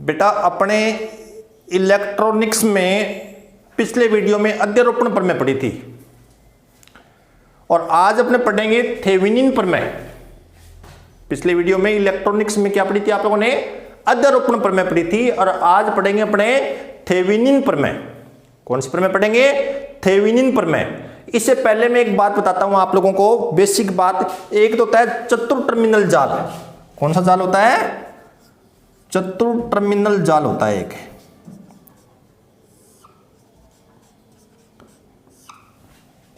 बेटा अपने इलेक्ट्रॉनिक्स में पिछले वीडियो में अध्यारोपण प्रमेय पढ़ी थी और आज अपने पढ़ेंगे थेवेनिन प्रमेय। पिछले वीडियो में इलेक्ट्रॉनिक्स में क्या पढ़ी थी आप लोगों ने? अध्यारोपण प्रमेय पढ़ी थी और आज पढ़ेंगे अपने थेवेनिन प्रमेय। कौन सी प्रमेय पढ़ेंगे? थेवेनिन प्रमेय। इससे पहले मैं एक बात बताता हूं आप लोगों को, बेसिक बात। एक तो होता है चतुर टर्मिनल जाल। कौन सा जाल होता है? चतुर टर्मिनल जाल होता है एक।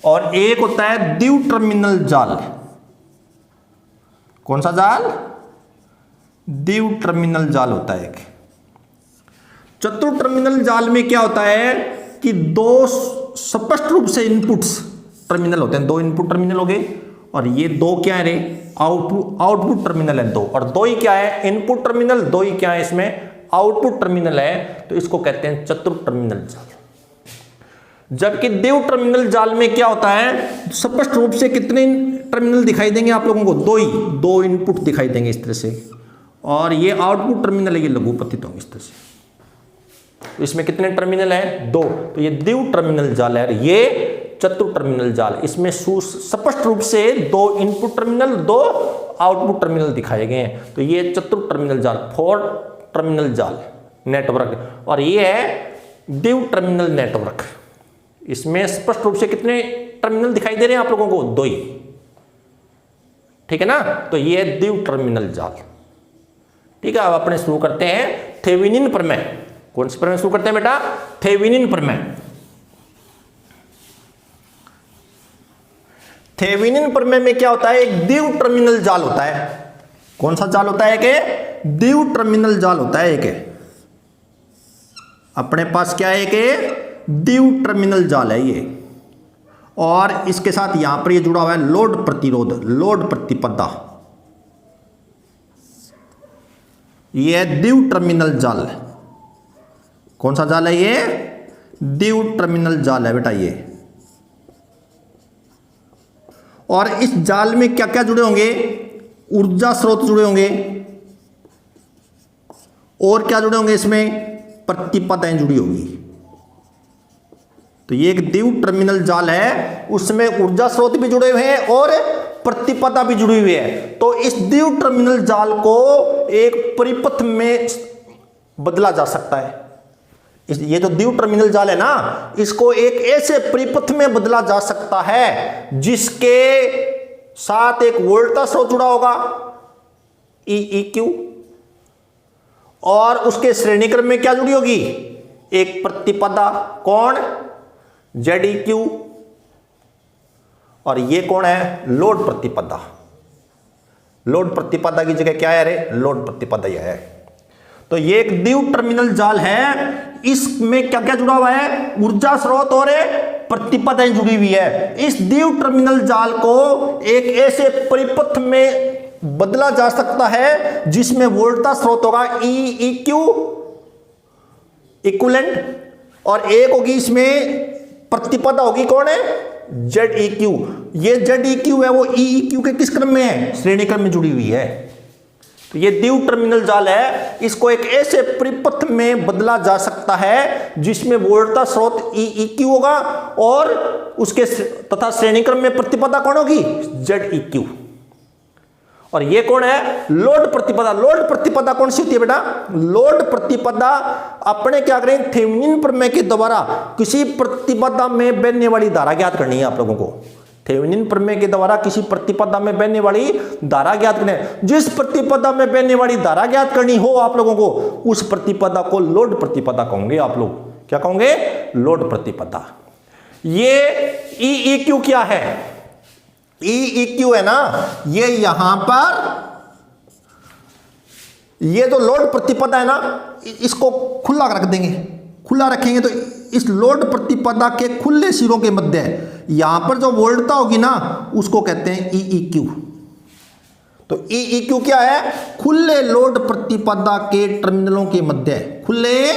और एक होता है द्वि टर्मिनल जाल। कौन सा जाल? द्वि टर्मिनल जाल होता है एक। चतुर टर्मिनल जाल में क्या होता है कि दो स्पष्ट रूप से इनपुट्स टर्मिनल होते हैं। दो इनपुट टर्मिनल हो गए और ये दो क्या है रे? आउटपुट टर्मिनल है दो। और दो ही क्या है? Input terminal. दो ही क्या है इसमें? आउटपुट टर्मिनल है। तो इसको कहते हैं चतुर टर्मिनल जाल। जबकि द्वि टर्मिनल जाल में क्या होता है? स्पष्ट रूप से कितने टर्मिनल दिखाई देंगे आप लोगों को? दो ही। दो इनपुट दिखाई देंगे इस तरह से और ये आउटपुट टर्मिनल है, ये लघुपतित होंगे इस तरह से। तो इसमें कितने टर्मिनल है? दो। तो ये द्वि टर्मिनल जाल है, ये चतुर टर्मिनल जाल। इसमें स्पष्ट रूप से दो इनपुट टर्मिनल, दो आउटपुट टर्मिनल दिखाए गए हैं। तो ये चतुर टर्मिनल जाल, 4 टर्मिनल जाल नेटवर्क। और ये है द्वि टर्मिनल नेटवर्क। इसमें स्पष्ट रूप से कितने टर्मिनल दिखाई दे रहे हैं आप लोगों को? दो ही। ठीक है ना? तो ये है द्वि टर्मिनल जाल। ठीक है, अब अपने शुरू करते हैं थेवेनिन प्रमेय। कौन सी प्रमेय शुरू करते हैं बेटा? थेवेनिन प्रमेय। थेवेनिन प्रमेय में क्या होता है? एक द्वि टर्मिनल जाल होता है। कौन सा जाल होता है? एक द्वि टर्मिनल जाल होता है एक। अपने पास क्या है? एक द्वि टर्मिनल जाल है ये। और इसके साथ यहां पर ये जुड़ा हुआ है लोड प्रतिरोध, लोड प्रतिपदा। ये है द्वि टर्मिनल जाल। कौन सा जाल है ये? द्वि टर्मिनल जाल है बेटा ये। और इस जाल में क्या क्या जुड़े होंगे? ऊर्जा स्रोत जुड़े होंगे। और क्या जुड़े होंगे? इसमें प्रतिपदाएं जुड़ी होंगी। तो ये एक द्वि टर्मिनल जाल है, उसमें ऊर्जा स्रोत भी जुड़े हुए हैं और प्रतिपदा भी जुड़ी हुई है। तो इस द्वि टर्मिनल जाल को एक परिपथ में बदला जा सकता है। ये जो द्वि टर्मिनल जाल है ना, इसको एक ऐसे परिपथ में बदला जा सकता है जिसके साथ एक वोल्टा स्रोत जुड़ा होगा, EEQ, और उसके श्रेणी क्रम में क्या जुड़ी होगी? एक प्रतिपदा। कौन? ZEQ। और ये कौन है? लोड प्रतिपदा। लोड प्रतिपदा की जगह क्या है रे? लोड प्रतिपदा यह है। तो ये एक द्वि टर्मिनल जाल है। इसमें क्या क्या जुड़ा हुआ है? ऊर्जा स्रोत और प्रतिपदाएं जुड़ी हुई है। इस द्वि टर्मिनल जाल को एक ऐसे परिपथ में बदला जा सकता है जिसमें वोल्टा स्रोत होगा EEQ इक्विवेलेंट, और एक होगी इसमें प्रतिपदा होगी। कौन है? ZEQ। ये ZEQ है वो EEQ के किस क्रम में है? श्रेणी क्रम में जुड़ी हुई है। तो ये द्वि टर्मिनल जाल है, इसको एक ऐसे परिपथ में बदला जा सकता है जिसमें वोल्टा स्रोत EEQ होगा और उसके तथा श्रेणी क्रम में प्रतिपदा कौन होगी? ZEQ। और ये कौन है? लोड प्रतिपदा। लोड प्रतिपदा कौन सी होती है बेटा? लोड प्रतिपदा अपने क्या करें? थेवेनिन प्रमेय के द्वारा किसी प्रतिपदा में बहने वाली धारा ज्ञात करनी है आप लोगों को। थेवेनिन प्रमेय के द्वारा किसी प्रतिपदा में बहने वाली धारा ज्ञात करनी है। जिस प्रतिपदा में बहने वाली धारा ज्ञात करनी हो आप लोगों को, उस प्रतिपदा को लोड प्रतिपदा कहोगे आप लोग। क्या कहोगे? लोड प्रतिपदा। ये EEQ क्या है? EEQ है ना, ये यहां पर ये जो लोड प्रतिपदा है ना, इसको खुला रख देंगे। खुला रखेंगे तो इस लोड प्रतिपदा के खुले सिरों के मध्य यहां पर जो वोल्टता होगी ना, उसको कहते हैं EEQ। तो EEQ क्या है? खुले लोड प्रतिपदा के टर्मिनलों के मध्य, खुले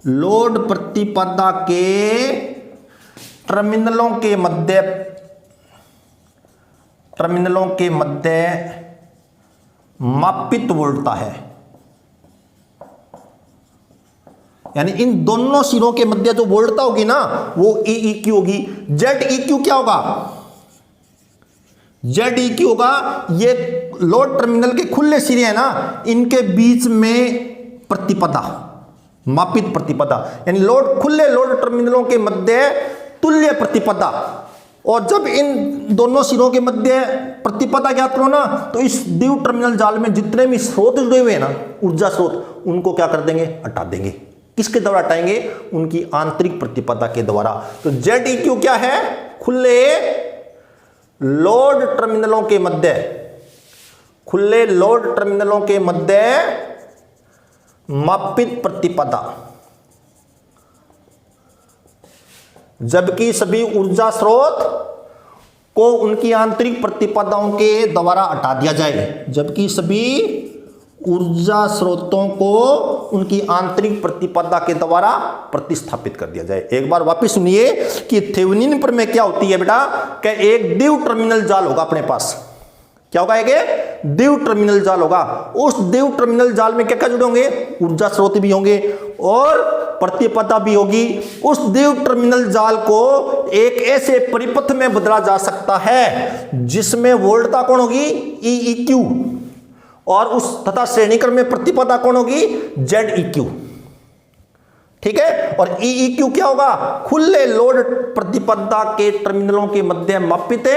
लोड प्रतिपदा के टर्मिनलों के मध्य मापित वोल्टता है। यानी इन दोनों सिरों के मध्य जो वोल्टता होगी ना वो EEQ होगी। ZEQ क्या होगा? ZEQ होगा ये लोड टर्मिनल के खुले सिरे हैं ना, इनके बीच में प्रतिपदा, मापित प्रतिपदा, यानी खुले लोड टर्मिनलों के मध्य तुल्य प्रतिपदा। और जब इन दोनों सिरों के मध्य प्रतिपदा ज्ञात करो ना, तो इस द्विव टर्मिनल जाल में जितने भी स्रोत जुड़े हुए हैं ना, ऊर्जा स्रोत, उनको क्या कर देंगे? हटा देंगे। किसके द्वारा हटाएंगे? उनकी आंतरिक प्रतिपदा के द्वारा। तो ZEQ क्या है? खुले लोड टर्मिनलों के मध्य, खुले लोड टर्मिनलों के मध्य मापित प्रतिपदा, जबकि सभी ऊर्जा स्रोत को उनकी आंतरिक प्रतिपदाओं के द्वारा हटा दिया जाए, जबकि सभी ऊर्जा स्रोतों को उनकी आंतरिक प्रतिपदा के द्वारा प्रतिस्थापित कर दिया जाए। एक बार वापस सुनिए कि थेवेनिन प्रमेय क्या होती है बेटा, कि एक द्विव टर्मिनल जाल होगा अपने पास। क्या होगा? एक द्विव टर्मिनल जाल होगा। उस द्विव टर्मिनल जाल में क्या क्या जुड़े होंगे? ऊर्जा स्रोत भी होंगे और प्रतिपदा भी होगी। उस द्विव टर्मिनल जाल को एक ऐसे परिपथ में बदला जा सकता है जिसमें वोल्टता कौन होगी? EEQ, और उस तथा श्रेणीक्रम में प्रतिपदा कौन होगी? ZEQ। ठीक है। और EEQ क्या होगा? खुले लोड प्रतिपदा के टर्मिनलों के मध्य मापित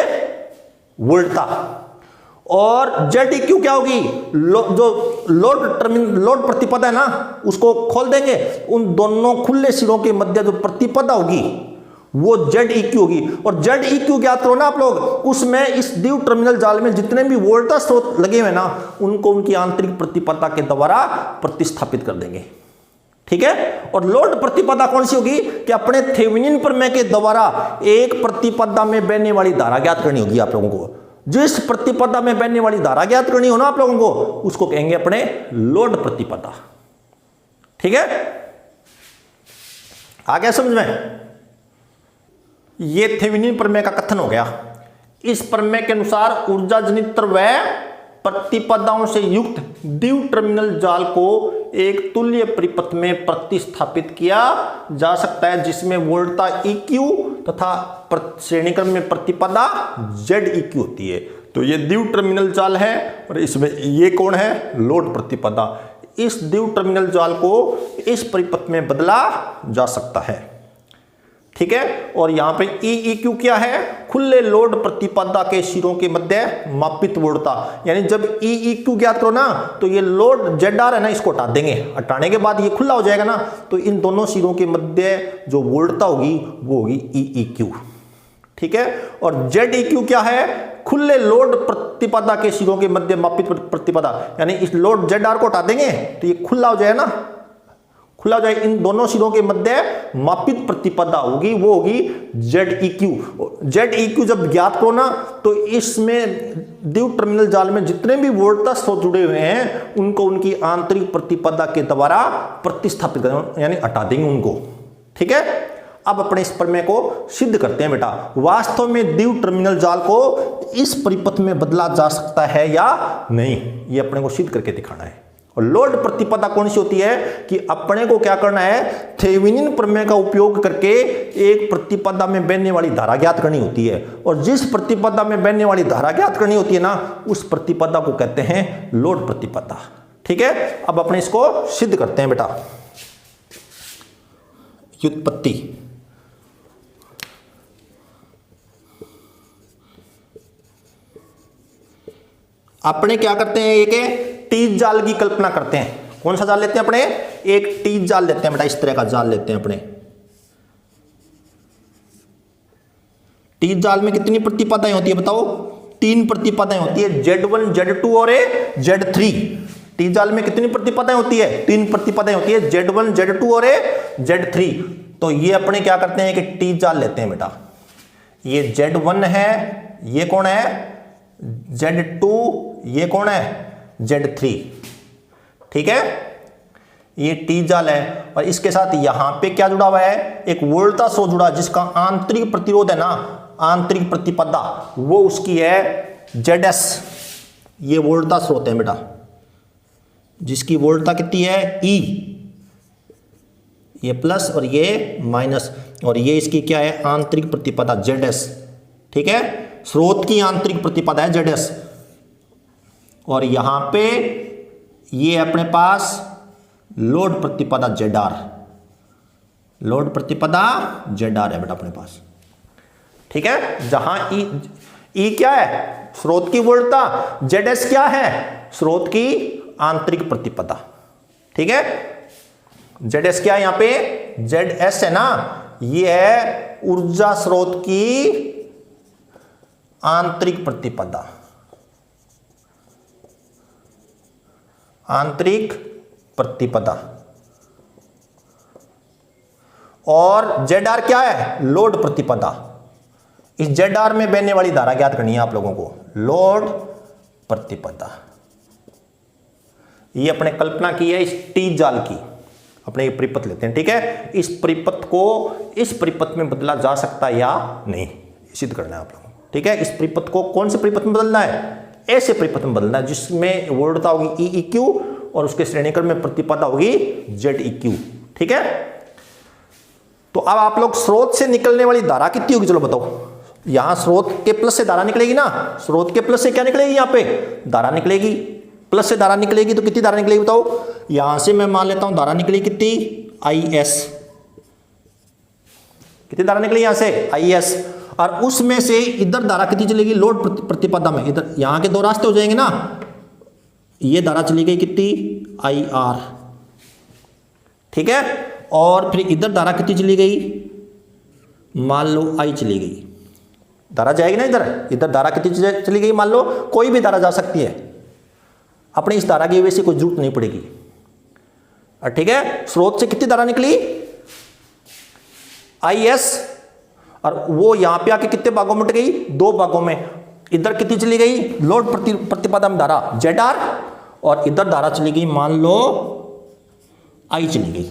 वोल्टता। और ZEQ क्या होगी? जो लोड प्रतिपदा है ना, उसको खोल देंगे, उन दोनों खुले सिरों के मध्य जो प्रतिपदा होगी वो ZEQ होगी। और ZEQ ज्ञात करो ना आप लोग, उसमें इस द्विव टर्मिनल जाल में जितने भी वोल्टा स्रोत लगे हुए ना, उनको उनकी आंतरिक प्रतिपदा के द्वारा प्रतिस्थापित कर देंगे। ठीक है। और लोड प्रतिपदा कौन सी होगी? कि अपने थेवेनिन प्रमेय के द्वारा एक प्रतिपदा में बहने वाली धारा ज्ञात करनी होगी आप लोगों को। जिस प्रतिपदा में बहने वाली धारा ज्ञात करनी हो ना आप लोगों को, उसको कहेंगे अपने लोड प्रतिपदा। ठीक है, आ गया समझ में? ये थेवेनिन प्रमेय का कथन हो गया। इस प्रमेय के अनुसार ऊर्जा जनित व प्रतिपदाओं से युक्त द्विव टर्मिनल जाल को एक तुल्य परिपथ में प्रतिस्थापित किया जा सकता है, जिसमें वोल्टता EQ तथा श्रेणीक्रम में प्रतिपदा ZEQ होती है। तो ये द्विव टर्मिनल जाल है और इसमें ये कौन है? लोड प्रतिपदा। इस द्विव टर्मिनल जाल को इस परिपथ में बदला जा सकता है। ठीक है। और यहां पे EEQ क्या है? खुले लोड प्रतिपदा के सिरों के मध्य मापित वोल्टता। यानी जब EEQ ज्ञात करो ना, तो ये लोड ZR है ना, इसको हटा देंगे। हटाने के बाद ये खुला हो जाएगा ना, तो इन दोनों सिरों के मध्य जो वोल्टता होगी वो होगी EEQ। ठीक है। और ZEQ क्या है? खुले लोड प्रतिपदा के सिरों के मध्य मापित प्रतिपदा। यानी इस लोड ZR को हटा देंगे तो ये खुला हो जाएगा ना, खुला जाए। इन दोनों सिरों के मध्य मापित प्रतिपदा होगी, वो होगी ZEQ। ZEQ जब ज्ञात करो ना, तो इसमें द्विव टर्मिनल जाल में जितने भी वोल्टता स्रोत जुड़े हुए हैं उनको उनकी आंतरिक प्रतिपदा के द्वारा प्रतिस्थापित करें, यानी हटा देंगे उनको। ठीक है। अब अपने इस प्रमेय को सिद्ध करते हैं बेटा। वास्तव में द्विव टर्मिनल जाल को इस परिपथ में बदला जा सकता है या नहीं, ये अपने को सिद्ध करके दिखाना है। और लोड प्रतिपदा कौन सी होती है? कि अपने को क्या करना है? थेवेनिन प्रमेय का उपयोग करके एक प्रतिपदा में बहने वाली धारा ज्ञात करनी होती है। और जिस प्रतिपदा में बहने वाली धारा ज्ञात करनी होती है ना, उस प्रतिपदा को कहते हैं लोड प्रतिपदा। ठीक है। अब अपने इसको सिद्ध करते हैं बेटा। व्युत्पत्ति। अपने क्या करते हैं? एक टीज जाल की कल्पना करते हैं। कौन सा जाल लेते हैं अपने? एक टीज जाल लेते हैं बेटा, इस तरह का जाल लेते हैं अपने। टीज जाल में कितनी प्रतिपदाएं होती है बताओ? 3 प्रतिपदाएं होती है, Z1, Z2 और Z3। टीज जाल में कितनी प्रतिपदाएं होती है? 3 प्रतिपदाएं होती है, Z1, Z2 और Z3। तो ये अपने क्या करते हैं कि टीज जाल लेते हैं बेटा। ये Z1 है, ये कौन है? Z2, ये कौन है? Z3। ठीक है। ये टी जाल है और इसके साथ यहां पे क्या जुड़ा हुआ है? एक वोल्टता स्रोत जुड़ा, जिसका आंतरिक प्रतिरोध है ना, आंतरिक प्रतिपदा, वो उसकी है ZS। ये वोल्टता स्रोत है बेटा, जिसकी वोल्टता कितनी है? E। ये प्लस और ये माइनस, और ये इसकी क्या है, आंतरिक प्रतिपदा ZS, ठीक है, स्रोत की आंतरिक प्रतिपदा है ZS। और यहां पे ये अपने पास लोड प्रतिपदा ZR, लोड प्रतिपदा ZR है बेटा अपने पास, ठीक है। जहां ई क्या है, स्रोत की वोल्टता, ZS क्या है, स्रोत की आंतरिक प्रतिपदा, ठीक है। ZS क्या है यहां पे, ZS है ना, ये है ऊर्जा स्रोत की आंतरिक प्रतिपदा, आंतरिक प्रतिपदा। और ZR क्या है, लोड प्रतिपदा। इस ZR में बहने वाली धारा ज्ञात करनी है आप लोगों को, लोड प्रतिपदा। ये अपने कल्पना की है इस टी जाल की, अपने ये परिपथ लेते हैं, ठीक है। इस परिपथ को इस परिपथ में बदला जा सकता है या नहीं, सिद्ध करना है आप लोगों को, ठीक है। इस परिपथ को कौन से परिपथ में बदलना है, ऐसे परिपथ में बदलना है जिसमें वोल्टता होगी EEQ और उसके श्रेणीक्रम में प्रतिपदा होगी ZEQ, ठीक है। तो अब आप लोग स्रोत से निकलने वाली धारा कितनी होगी, चलो बताओ। यहां स्रोत के प्लस से धारा निकलेगी ना, स्रोत के प्लस से क्या निकलेगी, यहां पे धारा निकलेगी, प्लस से धारा निकलेगी, तो कितनी धारा निकलेगी बताओ। यहां से मैं मान लेता हूं धारा निकली कितनी, IS, कितनी धारा निकली यहां से, IS। और उसमें से इधर धारा कितनी चलेगी, लोड प्रतिपदा में, इधर यहां के दो रास्ते हो जाएंगे ना, ये धारा चली गई कितनी, IR, ठीक है। और फिर इधर धारा कितनी चली गई, मान लो I चली गई, धारा जाएगी ना इधर, इधर धारा कितनी चली गई, मान लो कोई भी धारा जा सकती है, अपनी इस धारा की वजह से कोई जरूरत नहीं पड़ेगी, ठीक है। स्रोत से कितनी धारा निकली, IS, और वो यहां पे आके कितने भागों में बट गई, दो भागों में। इधर कितनी चली गई, लोड प्रतिपदा में धारा ZR, और इधर धारा चली गई मान लो I चली गई,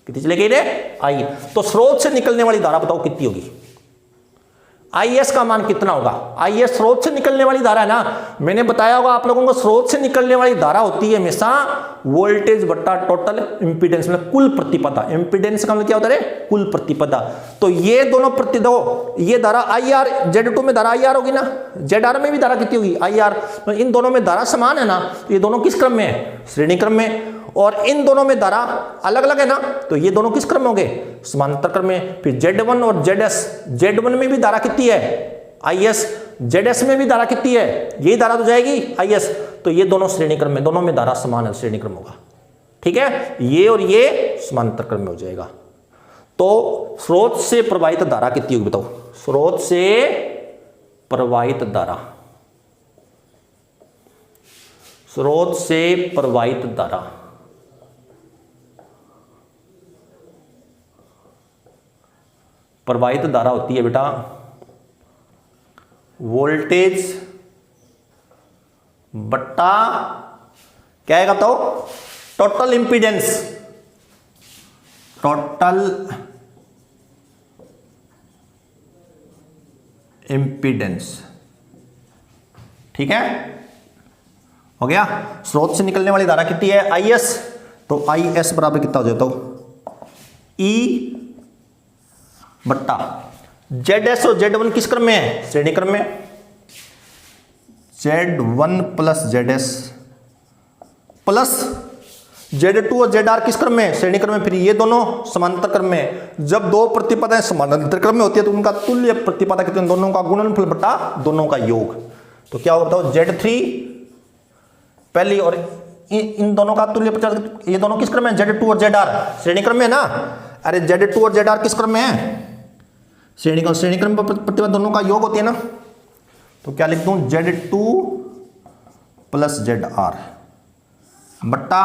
कितनी चली गई रे, I। तो स्रोत से निकलने वाली धारा बताओ कितनी होगी, IS का मान कितना होगा। IS स्रोत से निकलने वाली धारा है ना, मैंने बताया होगा आप लोगों को, स्रोत से निकलने वाली धारा होती है हमेशा वोल्टेज बट्टा टोटल इंपीडेंस, मतलब कुल प्रतिपदा। इंपीडेंस का मतलब क्या होता है, कुल प्रतिपदा। तो ये दोनों प्रतिदो, ये धारा IR, Z2 में धारा IR होगी ना, ZR में भी धारा कितनी होगी, IR। तो इन दोनों में धारा समान है ना, तो ये दोनों किस क्रम में है, श्रेणी क्रम में। और इन दोनों में धारा अलग अलग है ना, तो ये दोनों किस क्रम में होंगे, समांतर क्रम में। फिर Z1 और ZS, Z1 में भी धारा कितनी है, IS, ZS में भी धारा कितनी है, यही धारा तो जाएगी IS। तो ये दोनों श्रेणी क्रम में, दोनों में धारा समान है, श्रेणी क्रम होगा, ठीक है। ये और ये समांतर क्रम में हो जाएगा। तो स्रोत से प्रवाहित धारा कितनी होगी बताओ, स्रोत से प्रवाहित धारा, स्रोत से प्रवाहित धारा, प्रवाहित धारा होती है बेटा वोल्टेज बट्टा क्या है बताओ, टोटल इंपीडेंस, टोटल इंपीडेंस, ठीक है, हो गया। स्रोत से निकलने वाली धारा कितनी है, IS, तो IS बराबर कितना हो जाता हो, E बट्टा ZS और Z1 किस क्रम में है, श्रेणी क्रम में। Z1 plus ZS plus Z2 और ZR किस क्रम में है, श्रेणी क्रम में। फिर ये दोनों समांतर क्रम में। जब दो प्रतिपदाएं समांतर क्रम में होती है तो उनका तुल्य प्रतिपदा कितने, दोनों का गुणनफल बटा दोनों का योग। तो क्या होता है Z3 पहली और इन दोनों का तुल्य प्रतिपदा, ये दोनों किस क्रम में, Z2 और ZR श्रेणी क्रम में है ना। अरे Z2 और ZR किस क्रम में है, श्रेणी क्रम पर प्रतिपदा दोनों का योग होती है ना। तो क्या लिख दूं, Z2 प्लस ZR बट्टा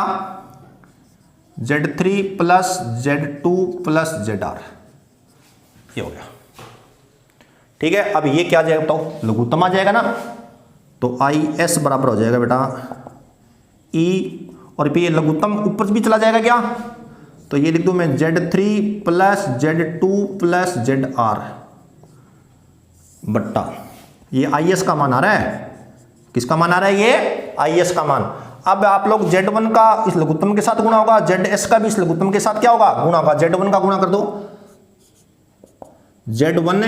Z3 plus Z2 plus ZR, ये हो गया, ठीक है। अब ये क्या आ जाएगा बताओ, लघुत्तम आ जाएगा ना। तो IS बराबर हो जाएगा बेटा E, और फिर ये लघुत्तम ऊपर भी चला जाएगा क्या, तो ये लिख दूं मैं Z3 plus Z2 plus ZR बट्टा, ये IS का मान आ रहा है, किसका मान आ रहा है, ये IS का मान। अब आप लोग Z1 का इस लघुत्तम के साथ गुणा होगा, ZS का भी इस लघुत्तम के साथ क्या होगा, गुणा होगा। Z1 का गुणा कर दो, Z1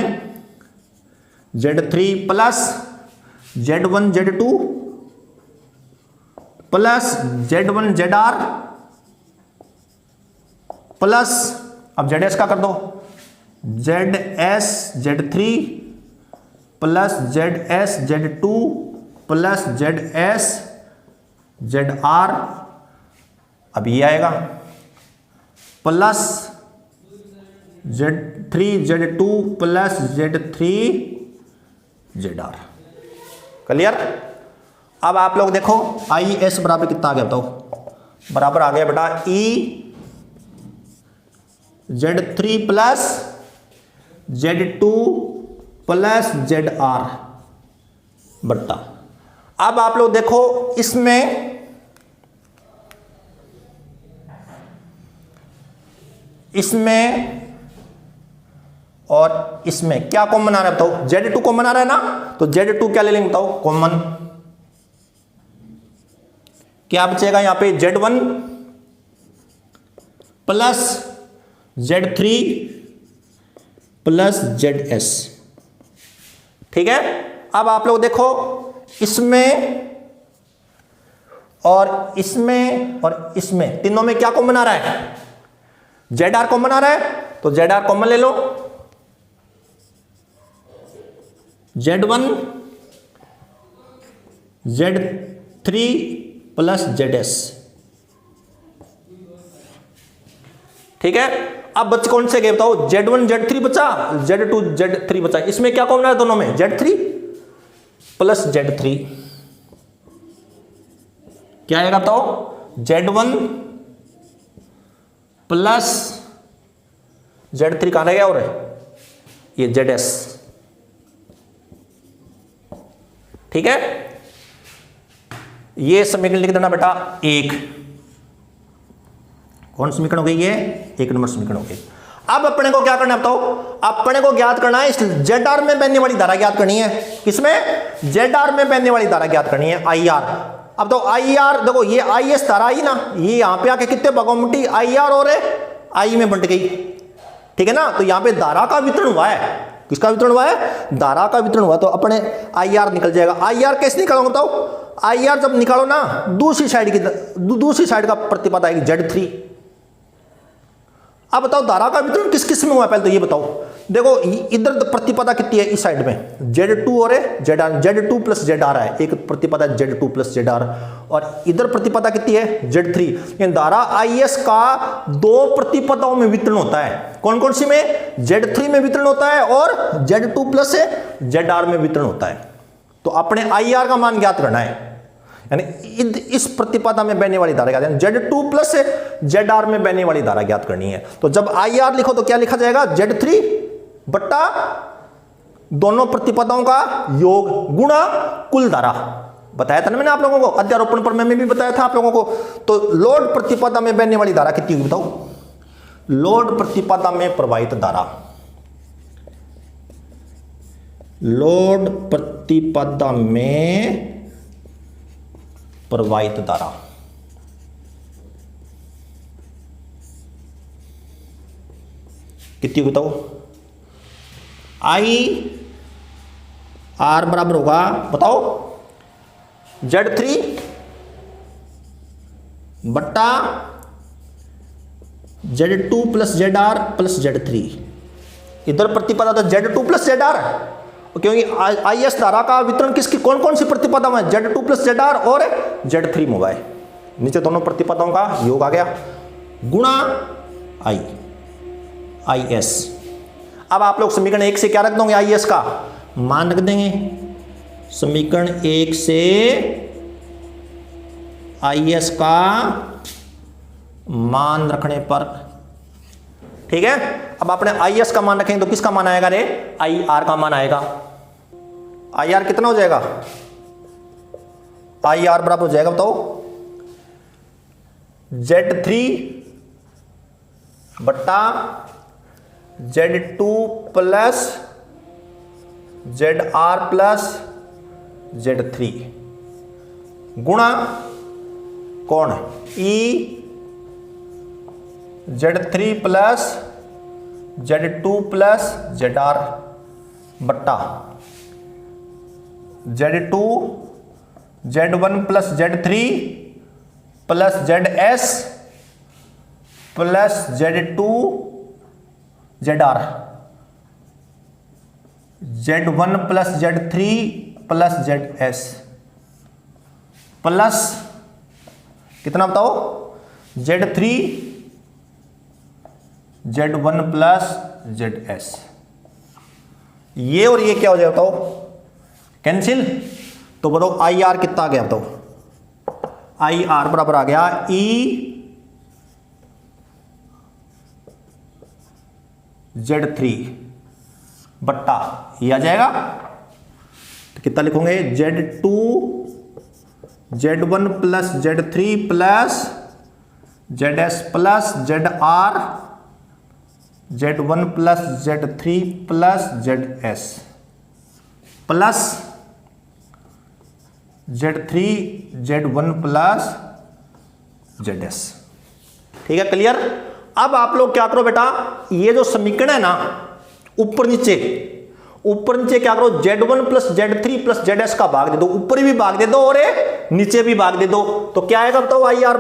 Z3 plus Z1 Z2 plus Z1 ZR plus, अब ZS का कर दो, ZS Z3 plus ZS Z2 plus ZS ZR, अब ये आएगा plus Z3 Z2 plus Z3 ZR। Clear. अब आप लोग देखो IS बराबर कितना आ गया बताओ, बराबर आ गया बेटा E Z3 plus Z2 plus ZR बट्टा। अब आप लोग देखो इसमें और इसमें क्या कॉमन आ रहा है बताओ, Z2 कॉमन आ रहा है ना, तो Z2 क्या ले लेंगे बताओ, कॉमन। क्या बचेगा यहां पे, Z1 plus Z3 plus ZS। ठीक है। अब आप लोग देखो इसमें और इसमें तीनों में क्या कॉमन आ रहा है, ZR कॉमन आ रहा है, तो ZR कॉमन ले लो, Z1 Z3 प्लस ZS। ठीक है। अब बच कौन से गए बताओ, Z1 Z3 बचा, Z2 Z3 बचा, इसमें क्या कॉमन है दोनों में, Z3 प्लस Z3। क्या आएगा बताओ, Z1 प्लस Z3 कहां रह गया, और ये ZS। ठीक है। ये समीकरण लिख देना बेटा एक। कौन समीकरण हो गई, ये 1 नंबर समीकरण हो गई। अब अपने को क्या करना है बताओ, अपने को ज्ञात करना है इस ZR में बहने वाली धारा ज्ञात करनी है। किसमें, ZR में बहने वाली धारा ज्ञात करनी है, IR। अब तो IR देखो, ये IS धारा आई ना, ये यहां पे आके कितने भागों में बटी, IR और I में बंट गई। ठीक है ना। तो यहां पे धारा का वितरण हुआ है, किसका वितरण हुआ है, धारा का वितरण हुआ, तो अपने IR निकल जाएगा। IR कैसे निकालोगे बताओ, IR जब निकालो ना, दूसरी साइड का प्रतिपद आएगी Z3। अब बताओ धारा का वितरण किस किस में हुआ, पहले तो ये बताओ। देखो इधर प्रतिपदा कितनी है, इस साइड में Z2 और ZR, Z2 प्लस ZR है, एक प्रतिपदा Z2 प्लस ZR, और इधर प्रतिपदा कितनी है, Z3। धारा IS का दो प्रतिपदाओं में वितरण होता है, कौन कौन सी में, Z3 में वितरण होता है और Z2 प्लस ZR में वितरण होता है। तो अपने IR का मान ज्ञात करना है, यानी इस प्रतिपदा में बहने वाली धारा ज्ञात, Z2 प्लस ZR में बहने वाली धारा ज्ञात करनी है। तो जब IR लिखो तो क्या लिखा जाएगा, Z3 बट्टा दोनों प्रतिपदाओं का योग गुणा कुल धारा। बताया था ना मैंने आप लोगों को, अध्यारोपण पर मैं भी बताया था आप लोगों को। तो लोड प्रतिपदा में बहने वाली धारा कितनी होगी बताओ, लोड प्रतिपदा में प्रवाहित धारा, लोड प्रतिपदा में प्रवाहित धारा कितनी बताओ, IR बराबर होगा बताओ Z3 बट्टा Z2 plus ZR plus Z3। इधर प्रतिपदा तो Z2 प्लस ZR, क्योंकि IS धारा का वितरण किसकी, कौन कौन सी प्रतिपदा में, Z2 प्लस ZR और Z3 में हुआ है। नीचे दोनों प्रतिपदाओं का योग आ गया गुणा IS। अब आप लोग समीकरण 1 से क्या रख दोगे, IS का मान रख देंगे। समीकरण 1 से IS का मान रखने पर, ठीक है। अब आपने IS का मान रखेंगे तो किसका मान आएगा रे, IR का मान आएगा। IR कितना हो जाएगा, IR बराबर हो जाएगा बताओ Z3 बट्टा Z2 plus ZR plus Z3 गुणा कौन ई Z3 plus Z2 plus ZR बट्टा Z2 Z1 plus Z3 plus ZS plus Z2 ZR Z1 plus Z3 plus ZS plus कितना बताओ Z3 Z1 प्लस ZS। ये और ये क्या हो जाएगा बताओ, कैंसिल। तो बताओ आई आर कितना आ गया बताओ, आई आर बराबर आ गया ई Z3 बट्टा ये आ जाएगा। तो कितना लिखोगे Z2 Z1 plus Z3 plus ZS plus ZR Z1 plus Z3 plus ZS plus Z3 Z1 plus ZS। ठीक है, क्लियर। अब आप लोग क्या करो बेटा, ये जो समीकरण है ना ऊपर नीचे क्या करो, Z1 plus Z3 plus ZS का भाग दे दो, ऊपर भी भाग दे दो और नीचे भी भाग दे दो। तो क्या आएगा बताओ, आई आर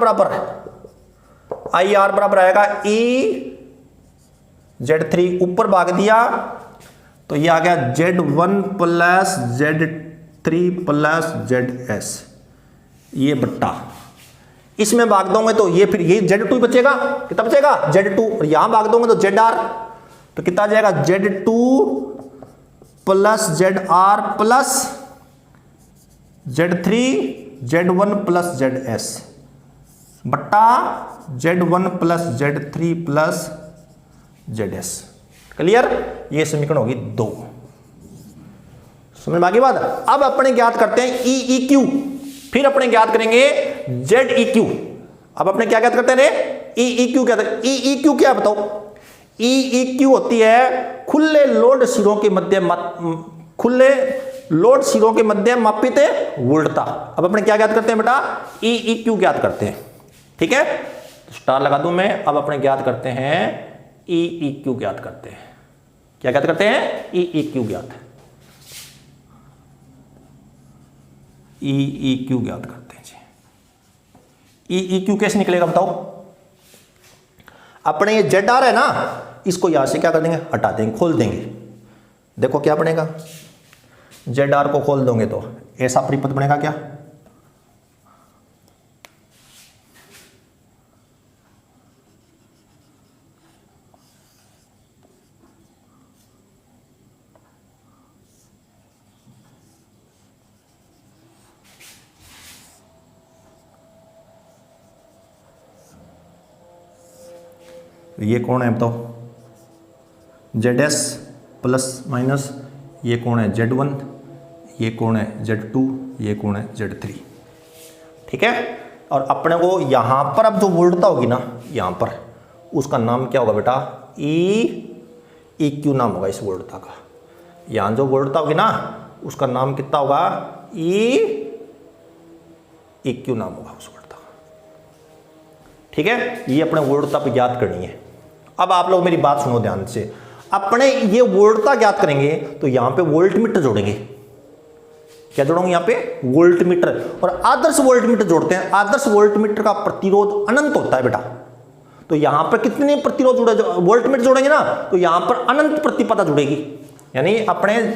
बराबर आएगा ई Z3 ऊपर भाग दिया तो ये आ गया Z1 plus Z3 plus ZS, ये बट्टा इसमें भाग दोगे तो ये फिर ये Z2 बचेगा, कितना बचेगा Z2, और यहां भाग दोगे तो ZR, तो कितना आ जाएगा Z2 plus ZR plus Z3 Z1 plus ZS बट्टा Z1 plus Z3 plus ZS। Clear, ये समीकरण होगी 2। समझ में आ गई बात। अब अपने ज्ञात करते हैं EEQ, फिर अपने ज्ञात करेंगे ZEQ। अब अपने क्या ज्ञात करते हैं, EEQ क्या है। EEQ क्या बताओ, EEQ होती है खुले लोड सिरों के मध्य मापित वोल्टता। अब अपने क्या ज्ञात करते हैं बेटा, EEQ ज्ञात करते हैं। ठीक है, स्टार लगा दूं मैं। अब अपने ज्ञात करते हैं EEQ ज्ञात करते हैं। क्या ज्ञात करते हैं, EEQ ज्ञात, EEQ ज्ञात करते हैं जी। EEQ कैसे निकलेगा बताओ, अपने ये ZR है ना, इसको यहां से क्या कर देंगे, हटा देंगे, खोल देंगे। देखो क्या बनेगा, ZR को खोल दोगे तो ऐसा परिपथ बनेगा क्या, ये कौन है बताओ, ZS प्लस माइनस, ये कौन है Z1, ये कौन है Z2, ये कौन है Z3। ठीक है, और अपने को यहां पर अब जो वोल्टता होगी ना, यहां पर उसका नाम क्या होगा बेटा, EEQ नाम होगा इस वोल्टता का। यहां जो वोल्टता होगी ना उसका नाम कितना होगा, EEQ नाम होगा उस वोल्टता का। ठीक है, ये अपने वोल्टता पे ज्ञात करनी है। अब आप लोग मेरी बात सुनो ध्यान से, अपने ये वोल्टता ज्ञात करेंगे तो यहां पे वोल्टमीटर जोड़ेंगे। क्या जोड़ोगे यहाँ पे, वोल्टमीटर, और आदर्श वोल्टमीटर जोड़ते हैं। आदर्श वोल्टमीटर का प्रतिरोध अनंत होता है बेटा। तो यहां पर कितने प्रतिरोध जुड़े, वोल्टमीटर जोड़ेंगे ना तो यहां पर अनंत प्रतिपदा जुड़ेगी। यानी अपने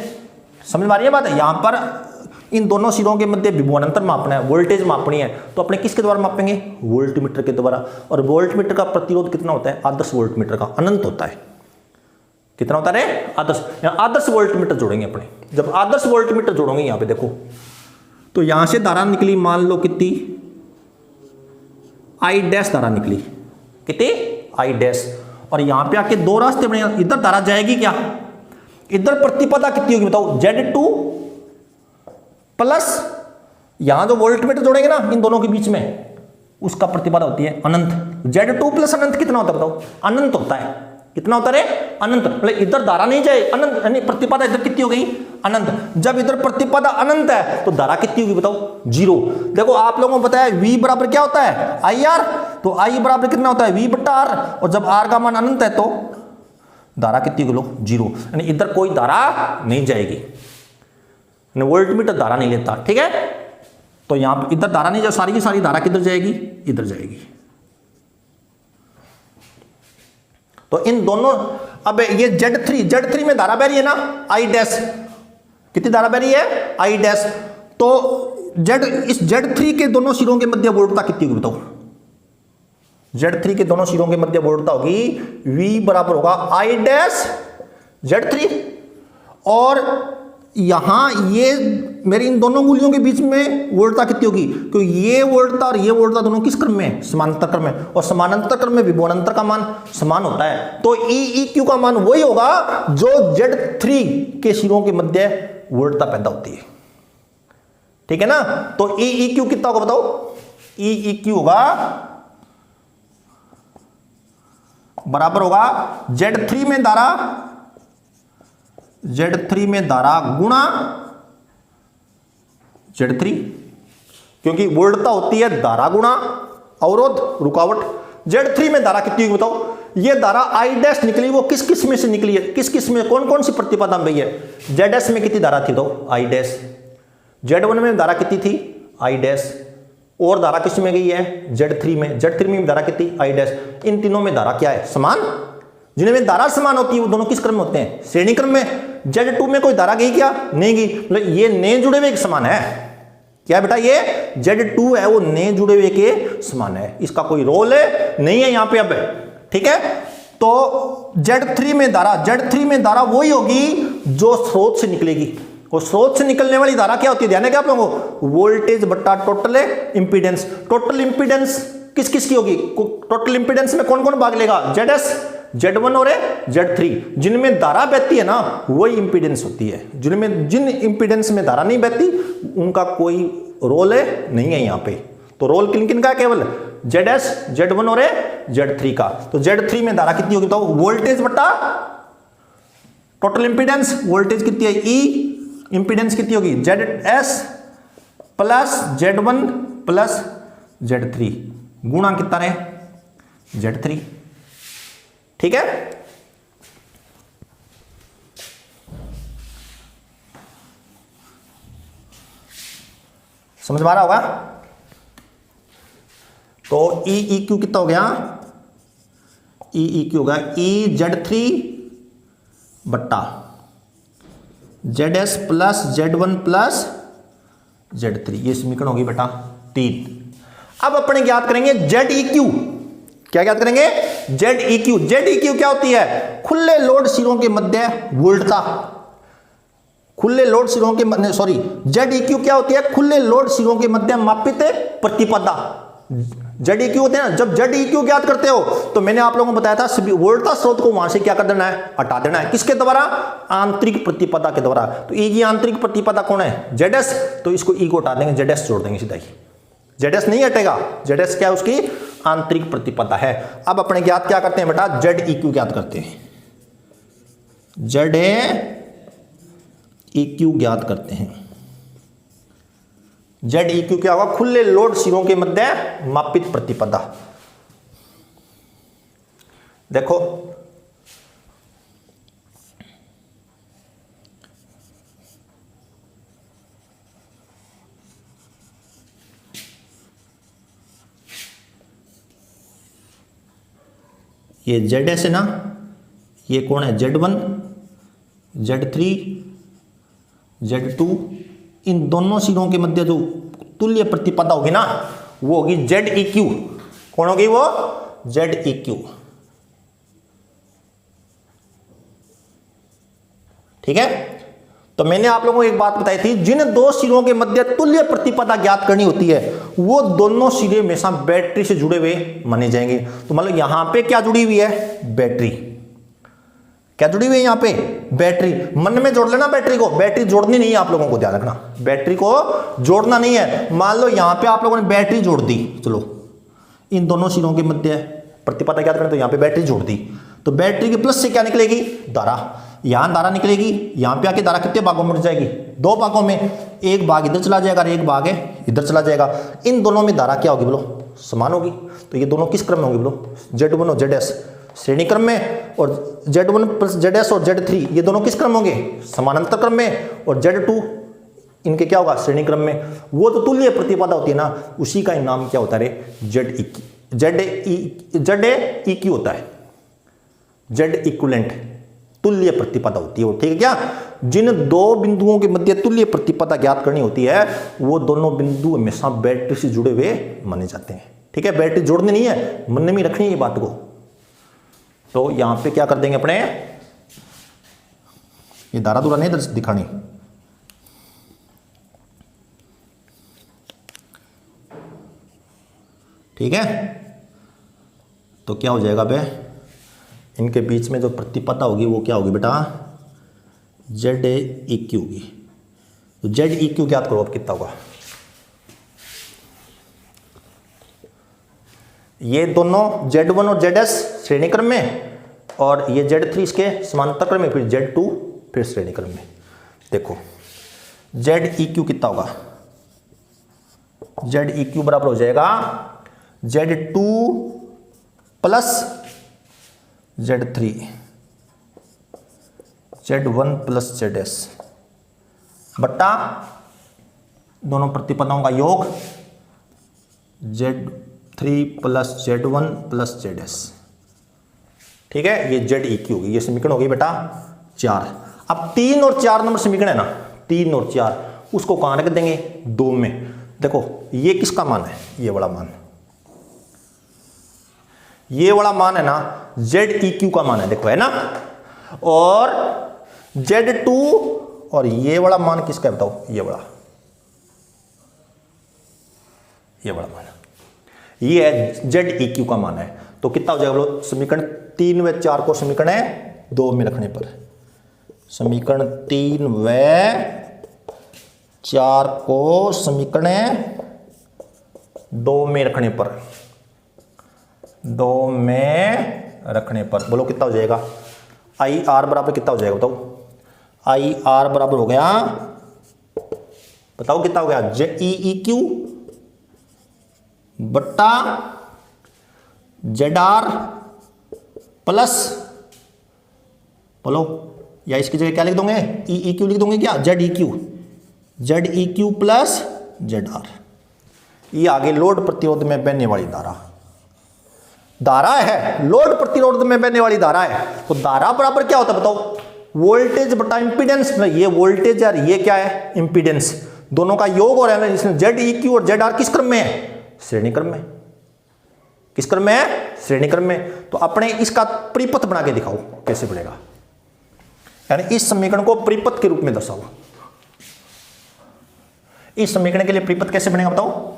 समझ में आ रही है बात, यहां पर इन दोनों सिरों के मध्य विभवांतर मापना है, वोल्टेज मापनी है, तो अपने किसके द्वारा मापेंगे, वोल्टमीटर के द्वारा। और वोल्टमीटर का प्रतिरोध कितना होता है, आदर्श वोल्टमीटर का अनंत होता है। कितना होता है, आदर्श। यहां आदर्श वोल्टमीटर जोड़ेंगे अपने। जब आदर्श वोल्टमीटर जोड़ोगे यहां पे देखो, तो यहां से धारा निकली, मान लो कितनी, I डैश धारा निकली, कितनी I डैश, और यहां पे आके दो रास्ते बने, इधर धारा जाएगी क्या, इधर प्रतिपदा कितनी होगी बताओ, Z2 प्लस यहां जो वोल्टमीटर जोड़ेंगे ना इन दोनों के बीच में, उसका प्रतिपदा होती है अनंत। Z2 प्लस अनंत कितना होता है बताओ, अनंत होता है। कितना होता है, अनंत, मतलब इधर धारा नहीं जाए अनंत, यानी प्रतिपदा इधर कितनी हो गई अनंत। जब इधर प्रतिपदा अनंत है तो धारा कितनी होगी बताओ 0। देखो आप लोगों को बताया V बराबर क्या होता है IR, तो I बराबर कितना होता है V बट्टा R, और जब R का मान अनंत है तो धारा कितनी होगी 0, यानी इधर कोई धारा नहीं जाएगी, वोल्टमीटर धारा नहीं लेता, ठीक है। तो यहां पर इधर धारा नहीं जाए, सारी की सारी धारा किधर जाएगी इधर जाएगी। तो इन दोनों, अब ये Z3 में धारा बह रही है ना I डैश, कितनी धारा बह रही है I डैश, तो इस Z3 के दोनों सिरों के मध्य वोल्टता कितनी होगी बताओ। Z3 के दोनों सिरों के मध्य वोल्टता होगी V बराबर होगा I डैश Z3, और यहां ये मेरी इन दोनों मूल्यों के बीच में वोल्टता कितनी होगी, क्योंकि ये वोल्टता और ये वोल्टता दोनों किस क्रम में समानांतर क्रम में, और समानांतर क्रम में विभवांतर का मान समान होता है, तो EEQ का मान वही होगा जो Z3 के सिरों के मध्य वोल्टता पैदा होती है, ठीक है ना। तो EEQ कितना होगा बताओ, EEQ होगा बराबर होगा Z3 में धारा गुणा Z3, क्योंकि वोल्टता होती है धारा गुणा अवरोध रुकावट। Z3 में धारा कितनी होगी बताओ, ये धारा I डैश निकली, वो किस किस में से निकली है, किस किस में कौन कौन सी प्रतिपदा में है। ZS में कितनी धारा थी तो I डैश, Z1 में धारा कितनी थी I डैश, और धारा किस में गई है Z3 में धारा कितनी I डैश। इन तीनों में धारा क्या है समान, जिनमें धारा समान होती है वो दोनों किस क्रम में होते हैं श्रेणी क्रम में। Z2 में कोई धारा गई क्या, नहीं गई, मतलब ये नए जुड़े हुए के समान है, क्या बेटा ये Z2 है वो नए जुड़े हुए के समान है, इसका कोई रोल है नहीं है यहां पे अब, ठीक है। तो Z3 में धारा वही होगी जो स्रोत से निकलेगी, और स्रोत से निकलने वाली धारा क्या होती है ध्यान है क्या आप लोगों को, वोल्टेज बट्टा टोटल इंपीडेंस। टोटल इंपीडेंस किस किस की होगी, टोटल इंपीडेंस में कौन कौन भाग लेगा, ZS, Z1 और Z3। जिनमें धारा बहती है ना वही इंपीडेंस होती है, जिन इंपीडेंस में धारा नहीं बहती उनका कोई रोल है नहीं है यहां पे। तो रोल किन किन का केवल ZS, Z1 और Z3 का। तो Z3 में धारा कितनी होगी तो वोल्टेज बट्टा टोटल इंपीडेंस, वोल्टेज कितनी है E, इंपीडेंस कितनी होगी ZS plus Z1 plus Z3 गुणा कितना रहे Z3, ठीक है। समझ में आ रहा होगा। तो EEQ कितना हो गया, EEQ होगा EZ3 बट्टा ZS plus Z1 plus Z3, ये समीकरण होगी बेटा 3। अब अपने ज्ञात करेंगे ZEQ, क्या ज्ञात करेंगे ZEQ। ZEQ क्या होती है, खुले लोड सिरों के मध्य वोल्टता, खुले लोड सिरों के मध्य, सॉरी ZEQ क्या होती है, खुले लोड सिरों के मध्य मापित प्रतिपदा। ZEQ होते हैं ना, जब ZEQ ज्ञात करते हो तो मैंने आप लोगों को बताया था सभी वोल्टता स्रोत को वहां से क्या कर देना है, हटा देना है, किसके द्वारा, आंतरिक प्रतिपदा के द्वारा। तो E की आंतरिक प्रतिपदा कौन है ZS, तो इसको E को हटा देंगे, ZS जोड़ देंगे सीधा ही, ZS नहीं हटेगा, ZS क्या है उसकी आंतरिक प्रतिपदा है। अब अपने ज्ञात क्या करते हैं बेटा, ZEQ ज्ञात करते हैं, ZEQ ज्ञात करते हैं। ZEQ क्या होगा, खुले लोड सिरों के मध्य मापित प्रतिपदा। देखो ये ZS है ना, ये कौन है Z1, Z3, Z2, इन दोनों सिरों के मध्य जो तुल्य प्रतिपदा होगी ना वो होगी ZEQ। कौन होगी वो, ZEQ, ठीक है। तो मैंने आप लोगों को एक बात बताई थी, जिन दो सिरों के मध्य तुल्य प्रतिपदा ज्ञात करनी होती है वो दोनों सिरे हमेशा बैटरी से जुड़े हुए माने जाएंगे। तो मतलब यहां पे क्या जुड़ी हुई है, बैटरी, क्या जुड़ी हुई है यहां पे, बैटरी। मन में जोड़ लेना बैटरी को, बैटरी जोड़नी नहीं है आप लोगों को, ध्यान रखना बैटरी को जोड़ना नहीं है। मान लो यहां पे आप लोगों ने बैटरी जोड़ दी, चलो इन दोनों सिरों के मध्य प्रतिपदा ज्ञात करें तो यहां पे बैटरी जोड़ दी, तो बैटरी के प्लस से क्या निकलेगी, धारा, यहां धारा निकलेगी, यहां पे आके धारा कितने भागों में जाएगी, 2 भागों में, एक भाग इधर चला जाएगा और एक भाग है इधर चला जाएगा। इन दोनों में धारा क्या होगी बोलो, समान होगी। तो ये दोनों किस क्रम में होंगे बोलो, Z1 और ZS श्रेणी क्रम में, और Z1 प्लस ZS और Z3 ये दोनों किस क्रम होंगे, समानांतर क्रम में, और Z2 इनके क्या होगा, श्रेणी क्रम में। वो तो तुल्य प्रतिपदा होती है ना, उसी का नाम क्या होता है रे, ZEQ होता है, Z इक्विवेलेंट, तुल्य प्रतिपदा होती है वो, ठीक है क्या। जिन 2 बिंदुओं के मध्य तुल्य प्रतिपदा ज्ञात करनी होती है, वो दोनों बिंदु हमेशा बैटरी से जुड़े हुए माने जाते हैं, ठीक है। बैटरी जोड़नी नहीं है, मन में रखनी है ये बात को। तो यहां पे क्या कर देंगे अपने, ये धारा दूरा नहीं दिखानी, ठीक है। तो क्या हो जाएगा बे, इनके बीच में जो प्रतिपदा होगी वो क्या होगी बेटा, ZEQ होगी। तो ZEQ ज्ञात करो अब कितना होगा। ये दोनों Z1 और ZS श्रेणी क्रम में, और ये Z3 इसके समांतर क्रम में, फिर Z2 फिर श्रेणी क्रम में। देखो ZEQ कितना होगा, ZEQ बराबर हो जाएगा Z2 plus Z3 Z1 plus ZS बट्टा दोनों प्रतिपदाओं का योग Z3 plus Z1 plus ZS, ठीक है। ये ZEQ होगी, ये समीकरण होगी बेटा 4। अब 3 और 4 नंबर समीकरण है ना, 3 और 4 उसको कहां रख देंगे, 2 में। देखो ये किसका मान है, ये वाला मान, ये वाला मान है ना ZEQ का मान है, देखो है ना। और Z2 और ये वाला मान किसका है बताओ, ये वाला मान, ये है ZEQ का मान है। तो कितना हो जाएगा बोलो, समीकरण 3 व 4 को समीकरण 2 में रखने पर, समीकरण 3 व 4 को समीकरण 2 में रखने पर, 2 में रखने पर बोलो कितना हो जाएगा, IR बराबर कितना हो जाएगा बताओ, IR बराबर हो गया, बताओ कितना हो गया, ZEQ बट्टा ZR प्लस, बोलो या इसकी जगह क्या लिख दोगे, EEQ लिख दोगे क्या, ZEQ प्लस ZR। ये आगे लोड प्रतिरोध में बहने वाली धारा है, लोड प्रतिरोध में बहने वाली धारा है। तो धारा बराबर क्या होता है बताओ, वोल्टेज बटा इंपीडेंस। ये वोल्टेज और ये क्या है, इंपीडेंस, दोनों का योग हो रहा है। इसमें ZEQ और ZR किस क्रम में है, श्रेणी क्रम में। किस क्रम में है, श्रेणी क्रम में। तो अपने इसका परिपथ बना के दिखाओ कैसे बनेगा, यानी इस समीकरण को परिपथ के रूप में दर्शाओ। इस समीकरण के लिए परिपथ कैसे बनेगा बताओ।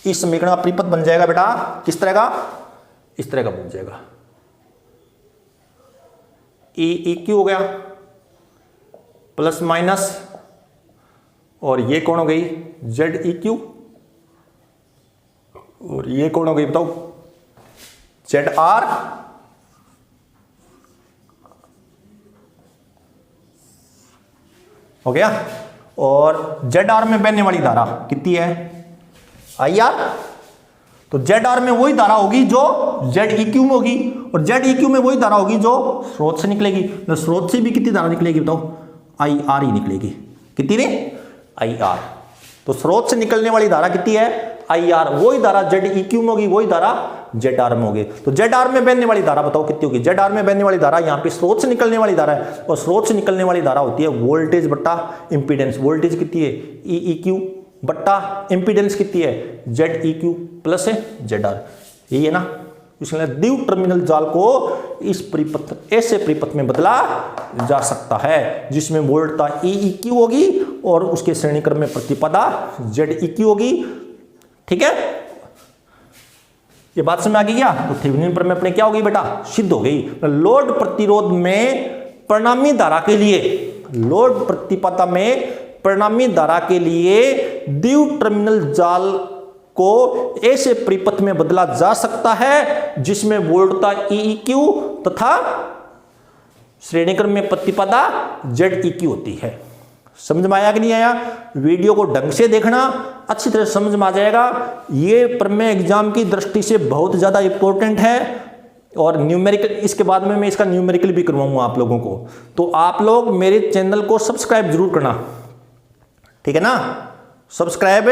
इस समीकरण का परिपथ बन जाएगा बेटा किस तरह का, इस तरह का बन जाएगा, EEQ हो गया प्लस माइनस, और ये कौन हो गई ZEQ, और ये कौन हो गई बताओ ZR, हो गया। और ZR में बहने वाली धारा कितनी है, IR। तो ZR में वही धारा होगी जो ZEQ में होगी, और ZEQ में वही धारा होगी जो स्रोत से निकलेगी। तो स्रोत से भी कितनी धारा निकलेगी बताओ, IR ही निकलेगी। कितनी रे, IR। तो स्रोत से निकलने वाली धारा कितनी है, IR। वही धारा ZEQ में होगी, वही धारा ZR में होगी। तो ZR में बहने वाली धारा बताओ कितनी होगी। ZR में बहने वाली धारा यहाँ पे स्रोत से निकलने वाली धारा है, और स्रोत से निकलने वाली धारा होती है वोल्टेज बट्टा इंपीडेंस। वोल्टेज कितनी है, EEQ बट्टा इंपीडेंस कितनी है, ZEQ प्लस है ZR। यही है ना। इसलिए द्विव टर्मिनल जाल को इस परिपथ, ऐसे परिपथ में बदला जा सकता है जिसमें वोल्टता EEQ होगी और उसके श्रेणी क्रम में प्रतिपदा ZEQ होगी। ठीक है, ये बात समझ आ गई क्या। तो थेवेनिन प्रमेय अपने क्या हो गई बेटा, सिद्ध हो गई। लोड प्रतिरोध में परिणामी धारा के लिए, लोड प्रतिपदा में परिणामी धारा के लिए द्विव टर्मिनल जाल को ऐसे परिपथ में बदला जा सकता है जिसमें वोल्टता EEQ तथा श्रेणीक्रम में प्रतिपदा ZEQ होती है। समझ में आया कि नहीं आया? वीडियो को ढंग से देखना, अच्छी तरह समझ में आ जाएगा। ये प्रमेय एग्जाम की दृष्टि से बहुत ज़्यादा इंपॉर्टेंट है और न्यूमेरिकल, इसके बाद में मैं इसका न्यूमेरिकल भी करवाऊंगा आप लोगों को। तो आप लोग मेरे चैनल को सब्सक्राइब जरूर करना, ठीक है ना? सब्सक्राइब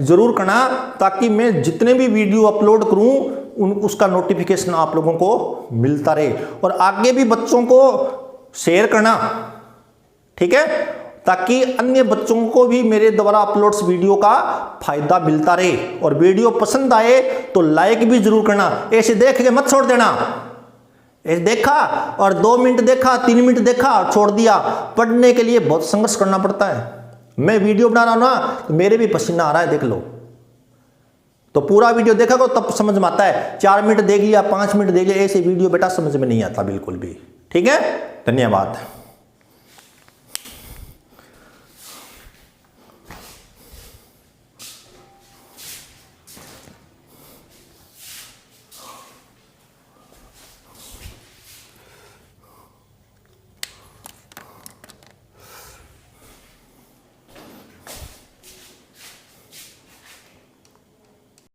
जरूर करना ताकि मैं जितने भी वीडियो अपलोड करूं उसका नोटिफिकेशन आप लोगों को मिलता रहे। और आगे भी बच्चों को शेयर करना, ठीक है, ताकि अन्य बच्चों को भी मेरे द्वारा अपलोड्स वीडियो का फायदा मिलता रहे। और वीडियो पसंद आए तो लाइक भी जरूर करना, ऐसे देख के मत छोड़ देना। ऐसे देखा और 2 मिनट देखा, 3 मिनट देखा और छोड़ दिया। पढ़ने के लिए बहुत संघर्ष करना पड़ता है। मैं वीडियो बना रहा हूं ना तो मेरे भी पसीना आ रहा है, देख लो। तो पूरा वीडियो देखा करो तब समझ में आता है। 4 मिनट देख लिया, 5 मिनट देख लिया, ऐसे वीडियो बेटा समझ में नहीं आता बिल्कुल भी। ठीक है, धन्यवाद।